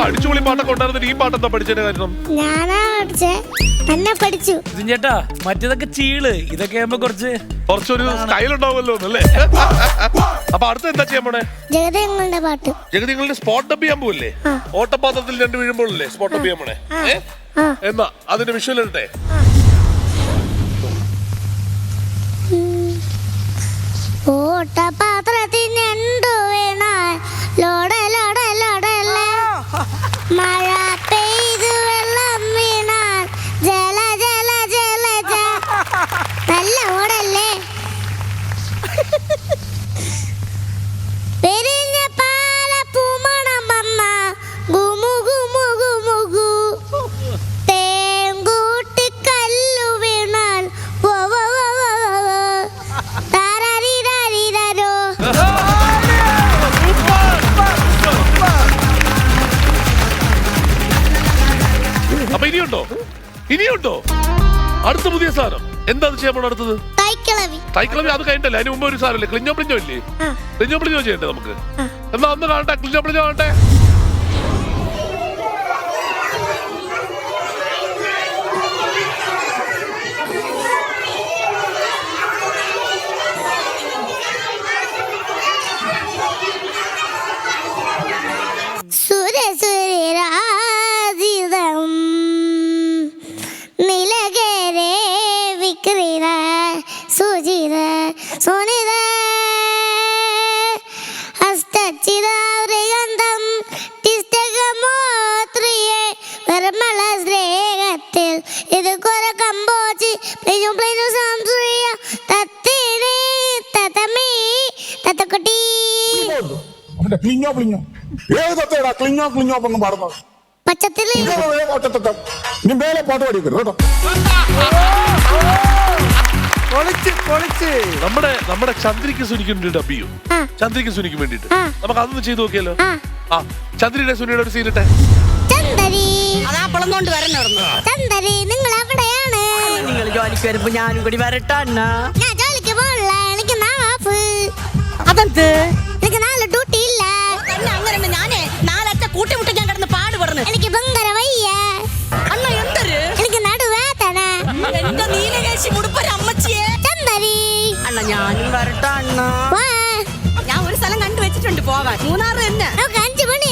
അടിച്ചുപൊളി പാട്ടൊക്കെ ഉണ്ടായിരുന്നിട്ട് ഈ പാട്ടെന്താ പഠിച്ചതിന്റെ കാരണം? ഞാനാ പഠിച്ചേ, തന്നെ പഠിച്ചു. ചേട്ടാ മറ്റേതൊക്കെ ചീള്, ഇതൊക്കെ ആകുമ്പോ കുറച്ചൊരു സ്റ്റൈൽ ഉണ്ടാവുമല്ലോ അല്ലേ? അപ്പൊ അടുത്ത എന്താ ചെയ്യാൻ പോണേ? ജഗതങ്ങളുടെ പാട്ട്. ജഗതിങ്ങളുടെ സ്പോട്ട് ഡബ് ചെയ്യാൻ പോലല്ലേ? ഓട്ടപാത്രത്തിൽ രണ്ട് വീഴുമ്പോഴല്ലേ സ്പോട്ട് ഡബ് ചെയ്യാൻ പോണേ? എന്നാ അതിന്റെ വിഷ്വൽ ഇടട്ടെ. ഓട്ടപാത്രത്തിന് എന്തു വീണാൽ ലോടലോടലോടല്ലേ, മഴ പെയ്തു വെള്ളം വീണാൽ ജല ജല ജല ജ. നല്ല ഓടല്ലേ. പെരിഞ്ഞ പാല പൂമണം വന്ന ഗുമു ഗുമു ഗുമു ഗു. തേങ്കൂട്ടി കല്ലു വീണാൽ വോ വോ വോ വോ വോ. താരാരിരാരിരാരോ. അപ്പൊ ഇനിയുണ്ടോ അടുത്ത പുതിയ സാധനം? എന്താ ചെയ്യാൻ പോണ അടുത്തത്? തൈക്കളവി. അത് കഴിഞ്ഞിട്ടല്ലേ അതിന് മുമ്പ് ഒരു സാധനല്ലേ ക്ലിഞ്ഞോ പ്ലിഞ്ഞോ ഇല്ലേ? ക്ലിഞ്ഞോ പ്ലിഞ്ഞോ ചെയ്യണ്ടേ നമുക്ക്? എന്നാ ഒന്ന് കാണട്ടെ, ക്ലിഞ്ഞോ പ്ലിഞ്ഞോ കാണട്ടെ. സുരസുരാജിതം നിലകരെ വിക്രീത സുജിത സുനിത ഹസ്തചിതാവൃഗന്ധം തിസ്തകമോത്രിയെ നിർമ്മല സ്നേഹത്തിൽ ഇത് കുര കമ്പോചി പ്ലിഞ്ഞു പ്ലിഞ്ഞു സംശ്രീയ തത്തിനി തതമീ തത്തക്കുട്ടി. ക്ലിഞ്ഞോ പ്ലിഞ്ഞോ ഏത് തത്തേടാ ക്ലിഞ്ഞോ ക്ലിഞ്ഞോ ഒന്നും പാടുന്നത്? പച്ചത്തില് നീ മേലെ പാട്ട് പാടിക്കരുത് കേട്ടോ. നമ്മുടെ ചന്ദ്രിക്ക് സുനിക്ക് വേണ്ടി ഡബ് ചെയ്യും. ചന്ദ്രിക്ക് സുനിക്ക് വേണ്ടിട്ട് നമുക്ക് അതൊന്ന് ചെയ്ത് നോക്കിയാലോ? ചന്ദ്രിയുടെ സുനിയുടെ ഒരു സീനിട്ടെ. ചന്ദരി ചന്ദരി നിങ്ങൾ എവിടെയാണ്? നിങ്ങൾ ജോലിക്ക് വരുമ്പോ ഞാനും കൂടി വരട്ടെ അണ്ണ. ഞാൻ ജോലിക്ക് പോണില്ല, എനിക്ക് നാളെ അതെന്ത്? എനിക്ക് നാളെ ഡ്യൂട്ടി ഇല്ല. അങ്ങനെ ഞാനേ നാളത്തെ കൂട്ടിമുട്ടി ഞാൻ കിടന്ന് പാടുപെടുന്നു. എനിക്ക് ഭയങ്കര വയ്യ അണ്ണ എന്തൊരു എനിക്ക് നടുവേദന. എന്റെ നീലകേശി മുടുപ്പൊരു അമ്മച്ചിയെ. ചന്ദരി അണ്ണ ഞാനും വരട്ടെ അണ്ണ. വാ, ഞാൻ ഒരു സ്ഥലം കണ്ടു വെച്ചിട്ടുണ്ട് പോവാൻ. മൂന്നാറ് തന്നെ. നമുക്ക് 5 മണി